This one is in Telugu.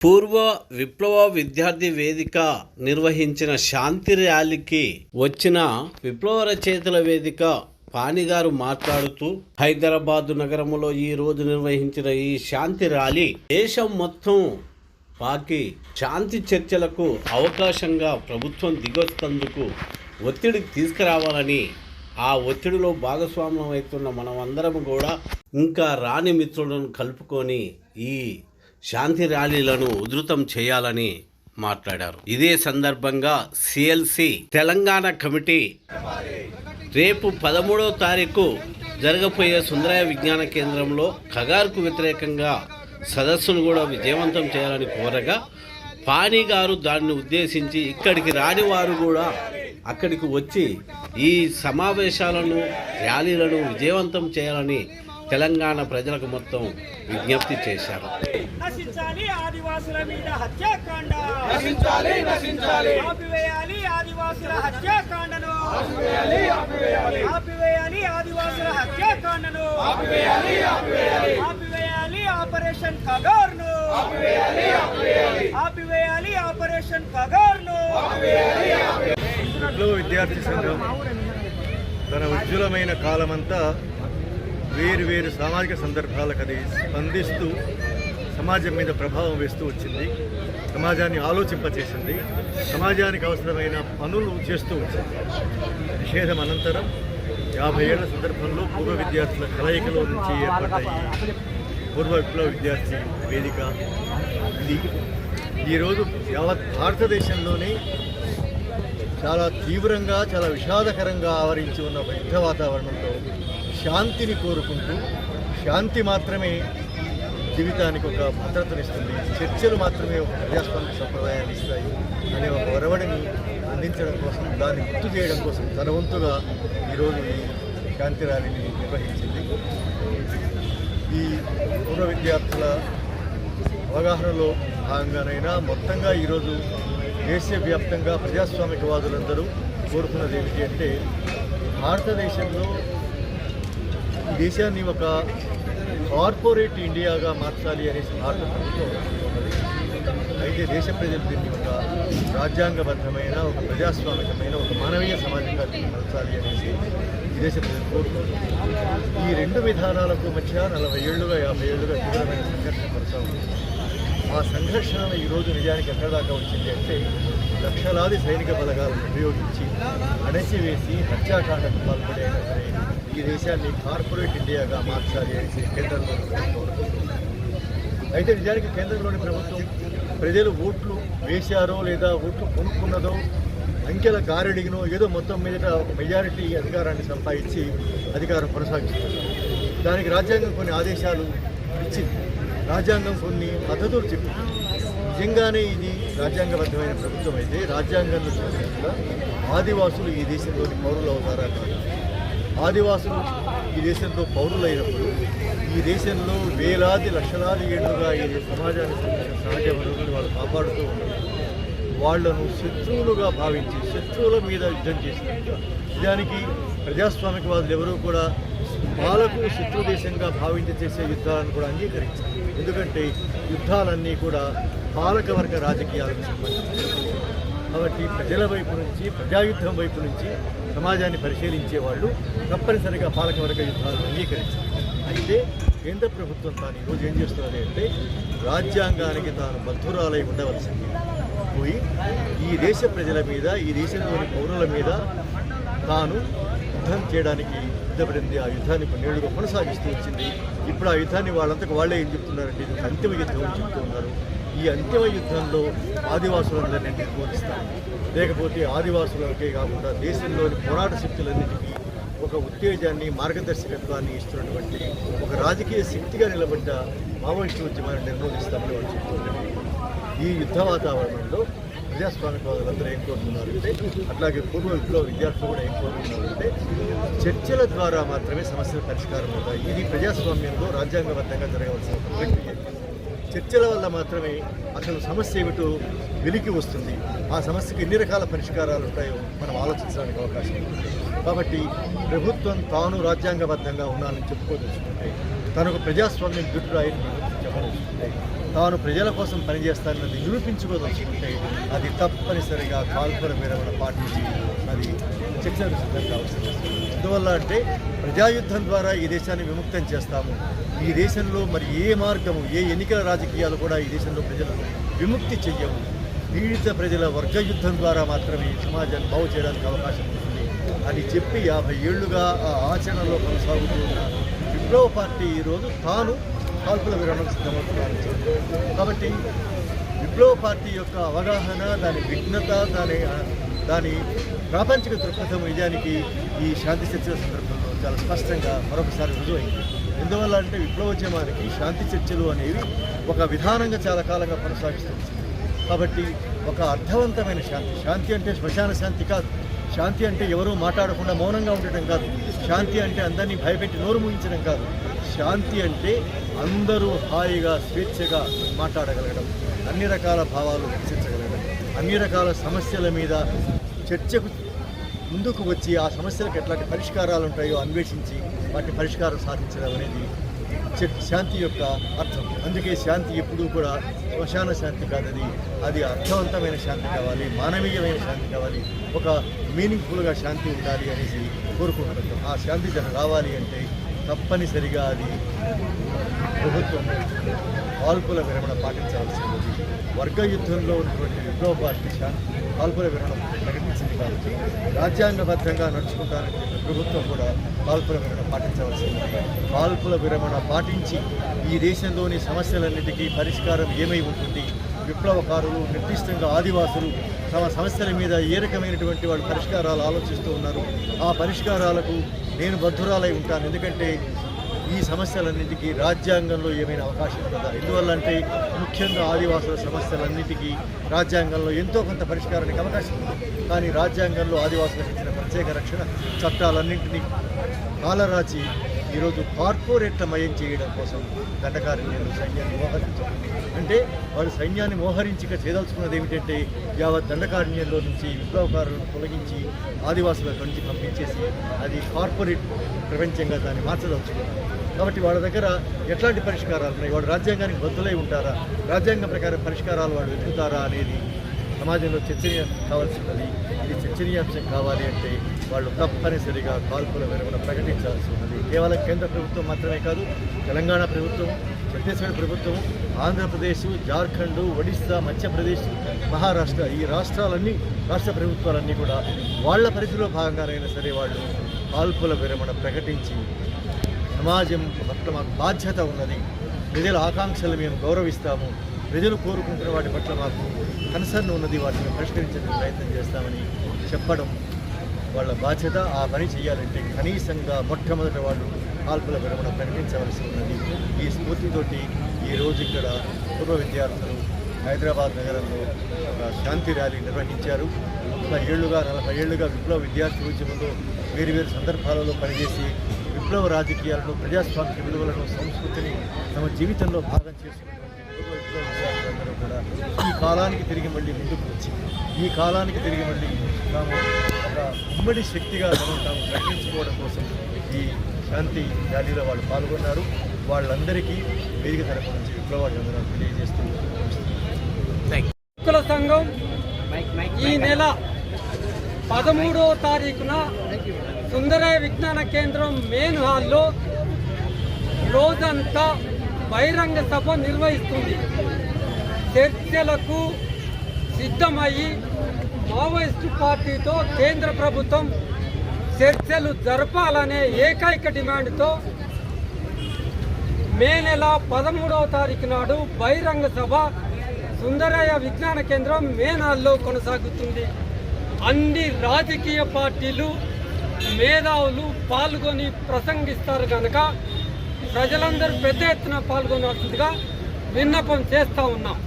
పూర్వ విప్లవ విద్యార్థి వేదిక నిర్వహించిన శాంతి ర్యాలీకి వచ్చిన విప్లవ రచయితల వేదిక పాణిగారు మాట్లాడుతూ, హైదరాబాద్ నగరంలో ఈ రోజు నిర్వహించిన ఈ శాంతి ర్యాలీ దేశం మొత్తం పాకి శాంతి చర్చలకు అవకాశంగా ప్రభుత్వం దిగొచ్చేందుకు ఒత్తిడికి తీసుకురావాలని, ఆ ఒత్తిడిలో భాగస్వామ్యం అవుతున్న మనమందరం కూడా ఇంకా రాని మిత్రులను కలుపుకొని ఈ శాంతి ర్యాలీలను ఉధృతం చేయాలని మాట్లాడారు. ఇదే సందర్భంగా సిఎల్సి తెలంగాణ కమిటీ రేపు 13వ తారీఖు జరగబోయే సుందరయ్య విజ్ఞాన కేంద్రంలో ఖగార్కు వ్యతిరేకంగా సదస్సును కూడా విజయవంతం చేయాలని కోరగా, పాణి గారు దాన్ని ఉద్దేశించి ఇక్కడికి రాని వారు కూడా అక్కడికి వచ్చి ఈ సమావేశాలను ర్యాలీలను విజయవంతం చేయాలని తెలంగాణ ప్రజలకు మొత్తం విజ్ఞప్తి చేశారు. నశించాలి ఆదివాసుల మీద హత్యాకాండ, నశించాలి నశించాలి, ఆపివేయాలి ఆదివాసుల హత్యాకాండను, ఆపివేయాలి ఆపివేయాలి, ఆపివేయాలి ఆదివాసుల హత్యాకాండను, ఆపివేయాలి ఆపివేయాలి, ఆపివేయాలి ఆపరేషన్ ఖగార్ను, ఆపివేయాలి ఆపివేయాలి, ఆపివేయాలి ఆపరేషన్ ఖగార్ను, ఆపివేయాలి ఆపివేయాలి. విప్లవ విద్యార్థి సంఘం తన ఉజ్వలమైన కాలమంతా వేరు సామాజిక సందర్భాలకు అది స్పందిస్తూ సమాజం మీద ప్రభావం వేస్తూ వచ్చింది. సమాజాన్ని ఆలోచింపచేసింది. సమాజానికి అవసరమైన పనులు చేస్తూ వచ్చింది. నిషేధం అనంతరం 50 ఏళ్ల సందర్భంలో పూర్వ విద్యార్థుల కలయికలో నుంచి ఏర్పడ్డ ఈ పూర్వ విప్లవ విద్యార్థి వేదిక ఇది ఈరోజు యావత్ భారతదేశంలోనే చాలా తీవ్రంగా, చాలా విషాదకరంగా ఆవరించి ఉన్న యుద్ధ వాతావరణంలో శాంతిని కోరుకుంటూ, శాంతి మాత్రమే జీవితానికి ఒక భద్రతనిస్తుంది, చర్చలు మాత్రమే ఒక ప్రజాస్వామ్య సంప్రదాయాన్ని ఇస్తాయి అనే ఒక ఒరవడిని అందించడం కోసం, దాన్ని గుర్తు చేయడం కోసం తన వంతుగా ఈరోజు ఈ శాంతి ర్యాలీని నిర్వహించింది. ఈ పూర్వ విద్యార్థుల అవగాహనలో భాగంగానైనా మొత్తంగా ఈరోజు దేశవ్యాప్తంగా ప్రజాస్వామికవాదులందరూ కోరుకున్నది ఏమిటి అంటే, భారతదేశంలో ఈ దేశాన్ని ఒక కార్పొరేట్ ఇండియాగా మార్చాలి అనేసి భారత ప్రభుత్వం ఉన్నది. అయితే దేశ ప్రజలు దీన్ని ఒక రాజ్యాంగబద్ధమైన, ఒక ప్రజాస్వామికమైన, ఒక మానవీయ సమాజంగా మార్చాలి అనేసి ఈ దేశ ప్రజలు కోరుకుంటున్నారు. ఈ రెండు విధానాలకు మధ్య 40 ఏళ్లుగా 50 ఏళ్లుగా తీవ్రమైన సంఘర్షణ కొనసాగుతుంది. ఆ సంఘర్షణ ఈరోజు నిజానికి ఎక్కడ దాకా వచ్చింది అంటే, లక్షలాది సైనిక బలగాలను ఉపయోగించి అణచివేసి హత్యాకాండకు పాల్పడైనా సరే ఈ దేశాన్ని కార్పొరేట్ ఇండియాగా మార్చాలి అనేసి కేంద్రంలోని ప్రభుత్వం. అయితే నిజానికి కేంద్రంలోని ప్రభుత్వం ప్రజలు ఓట్లు వేశారో లేదా ఓట్లు కొనుక్కున్నదో, అంకెల గారడిగినో ఏదో మొత్తం మీద ఒక మెజారిటీ అధికారాన్ని సంపాదించి అధికారం కొనసాగిస్తుంది. దానికి రాజ్యాంగం కొన్ని ఆదేశాలు ఇచ్చింది, రాజ్యాంగం కొన్ని పద్ధతులు చెప్పింది. నిజంగానే ఇది రాజ్యాంగబద్ధమైన ప్రభుత్వం అయితే రాజ్యాంగంలో చెప్పినట్టుగా ఆదివాసులు ఈ దేశంలోని పౌరులు అవుతారా కాదు. ఆదివాసులు ఈ దేశంలో పౌరులైనప్పుడు ఈ దేశంలో వేలాది లక్షలాది ఏళ్లుగా ఈ సమాజానికి సహజ వనరులను వాళ్ళు కాపాడుతూ ఉన్నారు. వాళ్లను శత్రువులుగా భావించి శత్రువుల మీద యుద్ధం చేసినట్టుగా, నిజానికి ప్రజాస్వామికవాదులు ఎవరూ కూడా పాలకు శత్రు దేశంగా భావించి చేసే యుద్ధాలను కూడా అంగీకరించారు. ఎందుకంటే యుద్ధాలన్నీ కూడా పాలకవర్గ రాజకీయాలకు సంబంధించి. కాబట్టి ప్రజల వైపు నుంచి, ప్రజాయుద్ధం వైపు నుంచి సమాజాన్ని పరిశీలించే వాళ్ళు తప్పనిసరిగా పాలకవర్గ యుద్ధాలను అంగీకరించారు. అయితే కేంద్ర ప్రభుత్వం తాను ఈరోజు ఏం చేస్తున్నది అంటే, రాజ్యాంగానికి తాను బద్ధురాలై ఉండవలసింది పోయి ఈ దేశ ప్రజల మీద, ఈ దేశంలోని పౌరుల మీద తాను యుద్ధం చేయడానికి సిద్ధపడింది. ఆ యుద్ధాన్ని కొన్నేళ్లుగా కొనసాగిస్తూ వచ్చింది. ఇప్పుడు ఆ యుద్ధాన్ని వాళ్ళంతకు వాళ్ళే ఏం చెప్తున్నారంటే, ఇది అంతిమ యుద్ధం అని చెప్తూ ఉన్నారు. ఈ అంతిమ యుద్ధంలో ఆదివాసులందరినీ నిర్మూలిస్తారు, లేకపోతే ఆదివాసులకే కాకుండా దేశంలోని పోరాట శక్తులన్నిటికీ ఒక ఉత్తేజాన్ని, మార్గదర్శకత్వాన్ని ఇస్తున్నటువంటి ఒక రాజకీయ శక్తిగా నిలబడ్డ మావోయిస్టు ఉద్యమాన్ని నిర్మూలిస్తామని వాళ్ళు చెప్తున్నారు. ఈ యుద్ధ వాతావరణంలో ప్రజాస్వామికవాదులందరూ ఏం కోరుతున్నారంటే, అట్లాగే పూర్వ విప్లవ విద్యార్థులు కూడా ఏం కోరుతున్నారంటే, చర్చల ద్వారా మాత్రమే సమస్యలు పరిష్కారం అవుతాయి. ఇది ప్రజాస్వామ్యంలో రాజ్యాంగబద్ధంగా జరగవలసిన ప్రక్రియ. చర్చల వల్ల మాత్రమే అసలు సమస్య ఏమిటో వెలికి వస్తుంది. ఆ సమస్యకి ఎన్ని రకాల పరిష్కారాలు ఉంటాయో మనం ఆలోచించడానికి అవకాశం ఉంది. కాబట్టి ప్రభుత్వం తాను రాజ్యాంగబద్ధంగా ఉన్నానని చెప్పుకోదలుచుకుంటే, తనకు ప్రజాస్వామ్యం దుట్టురాయని చెప్పదలుచుకుంటే, తాను ప్రజల కోసం పనిచేస్తానని నిరూపించుకోదలుచుకుంటే అది తప్పనిసరిగా కాల్పుల విరమణ పాటించి అది చర్చలకు సిద్ధంగా అవసరం. ఎందువల్ల అంటే ప్రజాయుద్ధం ద్వారా ఈ దేశాన్ని విముక్తం చేస్తాము. ఈ దేశంలో మరి ఏ మార్గము, ఏ ఎన్నికల రాజకీయాలు కూడా ఈ దేశంలో ప్రజలను విముక్తి చెయ్యవు. పీడిత ప్రజల వర్గయుద్ధం ద్వారా మాత్రమే సమాజాన్ని బాగు చేయడానికి అవకాశం ఉంటుంది అని చెప్పి 50 ఏళ్లుగా ఆ ఆచరణలో కొనసాగుతున్న విప్లవ పార్టీ ఈరోజు తాను కాల్పుల విరమణ సిద్ధమవుతున్నారు. కాబట్టి విప్లవ పార్టీ యొక్క అవగాహన, దాని విఘ్నత, దాని ప్రాపంచిక దృక్పథం నిజానికి ఈ శాంతి చర్చల సందర్భంలో చాలా స్పష్టంగా మరొకసారి రుజువైంది. ఎందువల్ల అంటే విప్లవోద్యమానికి శాంతి చర్చలు అనేవి ఒక విధానంగా చాలా కాలంగా కొనసాగిస్తుంది. కాబట్టి ఒక అర్థవంతమైన శాంతి అంటే శ్మశాన శాంతి కాదు. శాంతి అంటే ఎవరూ మాట్లాడకుండా మౌనంగా ఉండటం కాదు. శాంతి అంటే అందరినీ భయపెట్టి నోరు మూయించడం కాదు. శాంతి అంటే అందరూ హాయిగా స్వేచ్ఛగా మాట్లాడగలగడం, అన్ని రకాల భావాలు వికసించగలగడం, అన్ని రకాల సమస్యల మీద చర్చకు ముందుకు వచ్చి ఆ సమస్యలకు ఎట్లాంటి పరిష్కారాలు ఉంటాయో అన్వేషించి వాటి పరిష్కారం సాధించడం అనేది శాంతి యొక్క అర్థం. అందుకే శాంతి ఎప్పుడూ కూడా శ్మశాన శాంతి కాదది. అది అర్థవంతమైన శాంతి కావాలి, మానవీయమైన శాంతి కావాలి, ఒక మీనింగ్ఫుల్గా శాంతి ఉండాలి అనేసి కోరుకుంటున్నాం. ఆ శాంతి జన రావాలి అంటే తప్పనిసరిగా అది ప్రభుత్వం కాల్పుల విరమణ పాటించవలసి ఉంది. వర్గ యుద్ధంలో ఉన్నటువంటి విప్లవ పార్టీ కాల్పుల విరమణ ప్రకటించింది కాబట్టి రాజ్యాంగబద్ధంగా నడుచుకుంటానని ప్రభుత్వం కూడా కాల్పుల విరమణ పాటించవలసి ఉంది. కాల్పుల విరమణ పాటించి ఈ దేశంలోని సమస్యలన్నిటికీ పరిష్కారం ఏమై ఉంటుంది? విప్లవకారులు, నిర్దిష్టంగా ఆదివాసులు తమ సమస్యల మీద ఏ రకమైనటువంటి వాళ్ళు పరిష్కారాలు ఆలోచిస్తూ ఉన్నారు. ఆ పరిష్కారాలకు నేను బద్ధురాలై ఉంటాను. ఎందుకంటే ఈ సమస్యలన్నింటికీ రాజ్యాంగంలో ఏమైనా అవకాశం ఉందా? ఎందువల్ల అంటే ముఖ్యంగా ఆదివాసుల సమస్యలన్నింటికీ రాజ్యాంగంలో ఎంతో కొంత పరిష్కారానికి అవకాశం ఉంది. కానీ రాజ్యాంగంలో ఆదివాసులకు ఇచ్చిన ప్రత్యేక రక్షణ చట్టాలన్నింటినీ కాలరాచి ఈరోజు కార్పొరేట్లమయం చేయడం కోసం దండకారణ్యంలో సైన్యాన్ని మోహరించారు. అంటే వారు సైన్యాన్ని మోహరించిక చేయదలుచుకున్నది ఏమిటంటే యావత్ దండకారణ్యంలో నుంచి విప్లవకారులను తొలగించి ఆదివాసుల నుంచి పంపించేసి అది కార్పొరేట్ ప్రపంచంగా దాన్ని మార్చదలుచుకున్నారు. కాబట్టి వాళ్ళ దగ్గర ఎట్లాంటి పరిష్కారాలు ఉన్నాయి? వాడు రాజ్యాంగానికి బద్దులై ఉంటారా? రాజ్యాంగం ప్రకారం పరిష్కారాలు వాడు వెతుకుతారా అనేది సమాజంలో చర్చనీయాంశం కావాల్సి ఉన్నది. ఇది చర్చనీయాంశం కావాలి అంటే వాళ్ళు తప్పనిసరిగా కాల్పుల విరమణ ప్రకటించాల్సి ఉన్నది. కేవలం కేంద్ర ప్రభుత్వం మాత్రమే కాదు, తెలంగాణ ప్రభుత్వం, ఛత్తీస్గఢ్ ప్రభుత్వం, ఆంధ్రప్రదేశ్, జార్ఖండ్, ఒడిస్సా, మధ్యప్రదేశ్, మహారాష్ట్ర, ఈ రాష్ట్ర ప్రభుత్వాలన్నీ కూడా వాళ్ళ పరిధిలో భాగంగానైనా సరే వాళ్ళు కాల్పుల విరమణ ప్రకటించి సమాజం పట్ల మాకు బాధ్యత ఉన్నది, ప్రజల ఆకాంక్షలు మేము గౌరవిస్తాము, ప్రజలు కోరుకుంటున్న వాటి పట్ల మాకు కన్సర్న్ ఉన్నది, వాటిని పరిష్కరించడానికి ప్రయత్నం చేస్తామని చెప్పడం వాళ్ళ బాధ్యత. ఆ పని చేయాలంటే కనీసంగా మొట్టమొదట వాళ్ళు కాల్పుల విరమణ ప్రకటించవలసి ఉన్నది. ఈ స్ఫూర్తితోటి ఈరోజు ఇక్కడ పూర్వ విద్యార్థులు హైదరాబాద్ నగరంలో ఒక శాంతి ర్యాలీ నిర్వహించారు. 40 ఏళ్లుగా విప్లవ విద్యార్థి ఉద్యమంలో వేరు సందర్భాలలో పనిచేసి విప్లవ రాజకీయాలను, ప్రజాస్వామిక విలువలను, సంస్కృతిని తమ జీవితంలో భాగం చేసుకున్నటువంటి పూర్వ విప్లవ విద్యార్థులందరూ కూడా ఈ కాలానికి తిరిగి మళ్ళీ ముందుకు వచ్చి ఈ కాలానికి తిరిగి మళ్ళీ తాము ఒక ఉమ్మడి శక్తిగా తాము ప్రకటించుకోవడం కోసం ఈ శాంతి ర్యాలీలో వాళ్ళు పాల్గొన్నారు. వాళ్ళందరికీ వేదిక తరపు నుంచి విప్లవాభివందనాలు తెలియజేస్తూ హక్కుల సంఘం ఈ నెల 13వ తారీఖున సుందరయ్య విజ్ఞాన కేంద్రం మెయిన్ హాల్లో రోజంతా బహిరంగ సభ నిర్వహిస్తుంది. చర్చలకు సిద్ధమయ్యి మావోయిస్టు పార్టీతో కేంద్ర ప్రభుత్వం చర్చలు జరపాలనే ఏకైక డిమాండ్తో మే నెల 13వ తారీఖు నాడు బహిరంగ సభ సుందరయ్య విజ్ఞాన కేంద్రం మెయిన్ హాల్లో కొనసాగుతుంది. అన్ని రాజకీయ పార్టీలు, మేధావులు పాల్గొని ప్రసంగిస్తారు కనుక ప్రజలందరూ పెద్ద ఎత్తున పాల్గొనాల్సిందిగా విన్నపం చేస్తూ ఉన్నాం.